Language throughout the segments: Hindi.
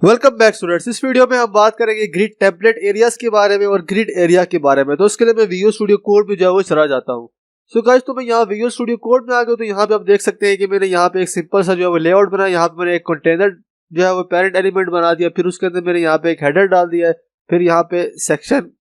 Welcome back students. इस वीडियो में हम बात करेंगे ग्रिड टेम्पलेट एरियाज के बारे में और ग्रिड एरिया के बारे में। तो उसके लिए मैं विजुअल स्टूडियो कोड में जो है वो चला जाता हूँ। सो गाइस, तो मैं यहाँ विजुअल स्टूडियो कोड में आ गया। तो यहाँ पे आप देख सकते हैं कि मैंने यहाँ पे एक सिंपल सा जो है वो लेआउट बनाया। यहाँ पे मैंने एक कंटेनर जो है वो पेरेंट एलिमेंट बना दिया, फिर उसके अंदर मैंने यहाँ पे एक हेडर डाल दिया है, फिर यहाँ पे सेक्शन,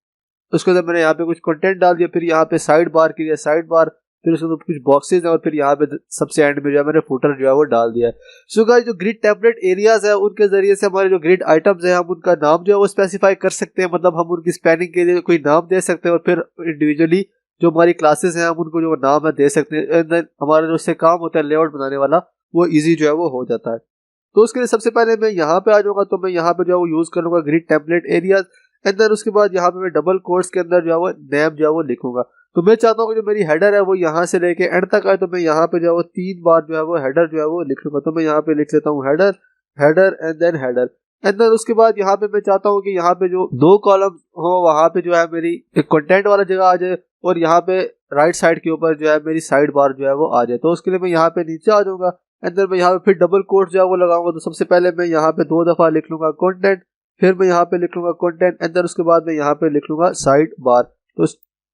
उसके अंदर मैंने यहाँ पे कुछ कंटेंट डाल दिया, फिर यहाँ पे साइड बार के लिए साइड बार, फिर उसके अंदर कुछ बॉक्सेस हैं और फिर यहाँ पे सबसे एंड में जो है मैंने फुटर जो है वो डाल दिया है। सो गाइस, जो ग्रिड टेम्पलेट एरियाज है उनके जरिए से हमारे जो ग्रिड आइटम्स है हम उनका नाम जो है वो स्पेसिफाई कर सकते हैं। मतलब हम उनकी स्पैनिंग के लिए कोई नाम दे सकते हैं और फिर इंडिविजुअली जो हमारी क्लासेस हैं हम उनको जो नाम है दे सकते हैं। एंड देन हमारा जो उससे काम होता है लेआउट बनाने वाला, वो ईजी जो है वो हो जाता है। तो उसके लिए सबसे पहले मैं यहाँ पे आ जाऊंगा। तो मैं यहाँ पे जो है वो यूज करूंगा grid template areas. And then उसके बाद यहाँ पे मैं डबल कोट्स के अंदर जो है वो नेम जो है वो लिखूंगा। तो मैं चाहता हूँ कि जो मेरी हेडर है वो यहाँ से लेके एंड तक आए। तो मैं यहाँ पे जो है वो 3 बार जो है वो हेडर जो है वो लिख लूंगा। तो मैं यहाँ पे लिख लेता हूँ header, header and then header. And then उसके बाद यहाँ पे मैं चाहता हूँ कि यहाँ पे जो 2 कॉलम हो वहाँ पे जो है मेरी एक कंटेंट वाला जगह आ जाए और यहाँ पे राइट साइड के ऊपर जो है मेरी साइड बार जो है वो आ जाए। तो उसके लिए मैं यहाँ पे नीचे आ जाऊंगा। एंड देन मैं यहाँ पे फिर डबल कोट जो है वो लगाऊंगा। तो सबसे पहले मैं यहाँ पे 2 दफा लिख लूंगा कंटेंट, फिर मैं यहाँ पे लिख लूंगा कंटेंट, एंड देन उसके बाद मैं यहाँ पे लिख लूंगा साइड बार। तो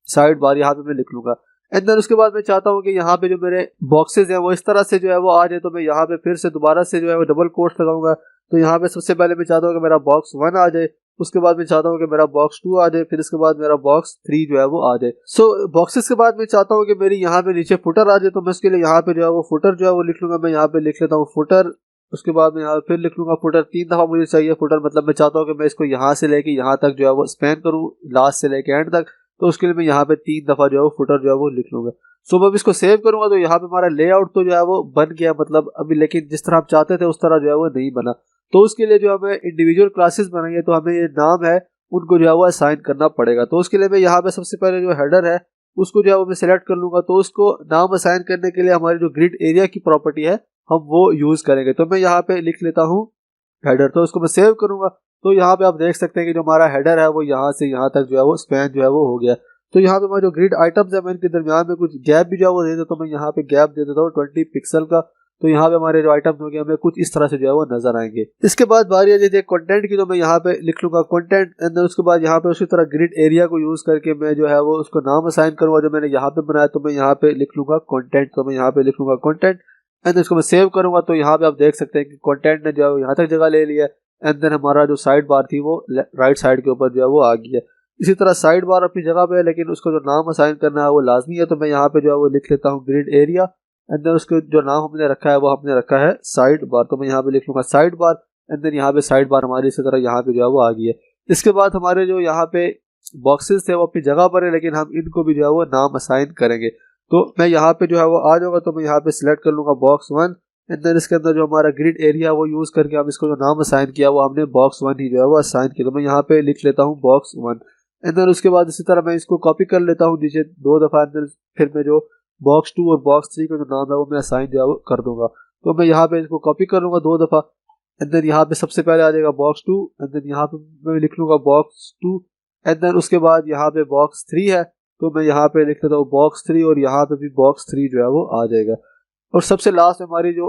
साइड बार यहाँ पे मैं लिख लूंगा। एंड देन उसके बाद मैं चाहता हूँ कि यहाँ पे जो मेरे बॉक्सेस हैं वो इस तरह से जो है वो आ जाए। तो मैं यहाँ पे फिर से दोबारा से जो है वो डबल कोट्स लगाऊंगा। तो यहाँ पे सबसे पहले मैं चाहता हूँ कि मेरा बॉक्स 1 आ जाए, उसके बाद मैं चाहता हूँ कि मेरा बॉक्स 2 आ जाए, फिर इसके बाद मेरा बॉक्स 3 जो है वो आ जाए। सो बॉक्सेस के बाद मैं चाहता हूँ कि मेरी यहाँ पे नीचे फुटर आ जाए। तो मैं उसके लिए यहाँ पे जो है वो फुटर जो है वो लिख लूंगा। मैं यहाँ पे लिख लेता हूँ फुटर, उसके बाद मैं यहाँ फिर लिख लूंगा फुटर। 3 दफा मुझे चाहिए फुटर, मतलब मैं चाहता हूँ कि मैं इसको यहाँ से लेके यहाँ तक जो है वो स्पैन करूँ, लास्ट से लेके एंड तक। तो उसके लिए मैं यहाँ पे 3 दफा जो है वो फुटर जो है वो लिख लूंगा। सो मैं इसको सेव करूंगा। तो यहाँ पे हमारा लेआउट तो जो है वो बन गया, मतलब अभी, लेकिन जिस तरह हम चाहते थे उस तरह जो है वो नहीं बना। तो उसके लिए जो हमें इंडिविजुअल क्लासेस बनाई है तो हमें ये नाम है उनको जो है वो असाइन करना पड़ेगा। तो उसके लिए मैं यहाँ पे सबसे पहले जो हेडर है उसको जो है वो मैं सिलेक्ट कर लूंगा। तो उसको नाम असाइन करने के लिए हमारी जो ग्रिड एरिया की प्रॉपर्टी है हम वो यूज करेंगे। तो मैं यहाँ पे लिख लेता हूँ हेडर। तो उसको मैं सेव करूंगा। तो यहाँ पे आप देख सकते हैं कि जो हमारा हेडर है वो यहाँ से यहाँ तक जो है वो स्पैन जो है वो हो गया। तो यहाँ पे हमारे जो ग्रिड आइटम्स है मैं इनके दरमियान में कुछ गैप भी जो है वो दे देता हूँ। मैं यहाँ पे गैप दे देता हूँ 20 पिक्सल का। तो यहाँ पे हमारे जो आइटम्स होंगे हमें कुछ इस तरह से जो है वो नजर आएंगे। इसके बाद बारी आ जाती है कंटेंट की। तो मैं यहाँ पे लिख लूंगा कंटेंट, एंड देन उसके बाद यहाँ पे उसी तरह ग्रिड एरिया को यूज करके मैं जो है वो उसको नाम असाइन करूंगा जो मैंने यहाँ पे बनाया। तो मैं यहाँ पे लिख लूंगा कंटेंट। तो मैं यहाँ पे लिख लूंगा कंटेंट एंड इसको मैं सेव करूंगा। तो यहाँ पे आप देख सकते हैं कि कंटेंट ने जो है यहाँ तक जगह ले लिया। एंड देन हमारा जो साइड बार थी वो राइट साइड के ऊपर जो है वो आ गई है। इसी तरह साइड बार अपनी जगह पे है, लेकिन उसको जो नाम असाइन करना है वो लाजमी है। तो मैं यहाँ पे जो है वो लिख लेता हूँ ग्रिड एरिया, एंड देन उसके जो नाम हमने रखा है वो हमने रखा है साइड बार। तो मैं यहाँ पे लिख लूंगा साइड बार, एंड देन यहाँ पे साइड बार हमारी इसी तरह यहाँ पे जो है वो आ गई है। इसके बाद हमारे जो यहाँ पे बॉक्सेस थे वो अपनी जगह पर है, लेकिन हम इनको भी जो है वो नाम असाइन करेंगे। तो मैं यहाँ पे जो है वो आ जाऊंगा। तो मैं यहाँ पे सिलेक्ट कर लूंगा बॉक्स 1, एंड देन इसके अंदर जो हमारा ग्रिड एरिया वो यूज करके हम इसको जो नाम असाइन किया वो हमने बॉक्स 1 ही जो है वो असाइन किया। तो मैं यहाँ पे लिख लेता हूँ बॉक्स 1, एंड देन उसके बाद इसी तरह मैं इसको कॉपी कर लेता हूँ नीचे 2 दफा। एंड देन फिर मैं जो बॉक्स 2 और बॉक्स 3 का जो नाम है वो मैं असाइन जो है वो कर दूंगा। तो मैं यहाँ पे इसको कॉपी कर लूंगा 2 दफा। एंड देन यहाँ पे सबसे पहले आ जाएगा बॉक्स 2, एंड देन यहाँ पे मैं लिख लूंगा बॉक्स 2, एंड देन उसके बाद यहाँ पे बॉक्स 3 है। तो मैं यहाँ पे लिख लेता हूँ बॉक्स 3 और यहाँ पे भी बॉक्स 3 जो है वो आ जाएगा। और सबसे लास्ट में हमारी जो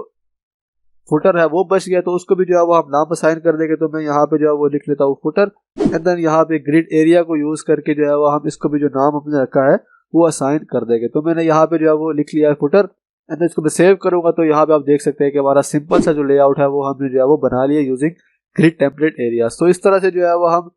फुटर है वो बच गया। तो उसको भी जो है वो हम नाम असाइन कर देंगे। तो मैं यहाँ पे जो है वो लिख लेता हूँ फुटर, एंड देन यहाँ पे ग्रिड एरिया को यूज करके जो है वो हम इसको भी जो नाम अपने रखा है वो असाइन कर देंगे। तो मैंने यहाँ पे जो है वो लिख लिया है फुटर, एंड देन इसको मैं सेव करूंगा। तो यहाँ पे आप देख सकते हैं कि हमारा सिंपल सा जो लेआउट है वो हमने जो है वो बना लिया यूजिंग ग्रिड टेम्पलेट एरियाज। तो इस तरह से जो है वो हम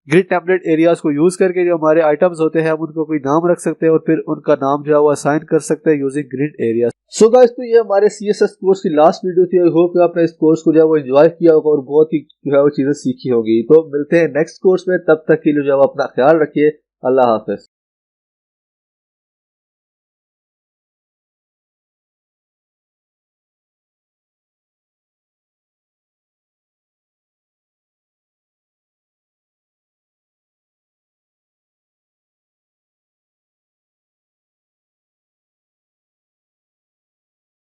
ग्रिड टेम्पलेट एरियाज को यूज करके जो हमारे आइटम्स होते हैं हम उनको कोई नाम रख सकते हैं और फिर उनका नाम जो है वो असाइन कर सकते हैं using grid areas. So guys, तो ये हमारे CSS कोर्स की लास्ट वीडियो थी। आई होप आपने इस कोर्स को जो है वो एंजॉय किया होगा और बहुत ही जो है वो चीजें सीखी होगी। तो मिलते हैं नेक्स्ट कोर्स में, तब तक के लिए जो है अपना ख्याल रखिए। अल्लाह हाफिज।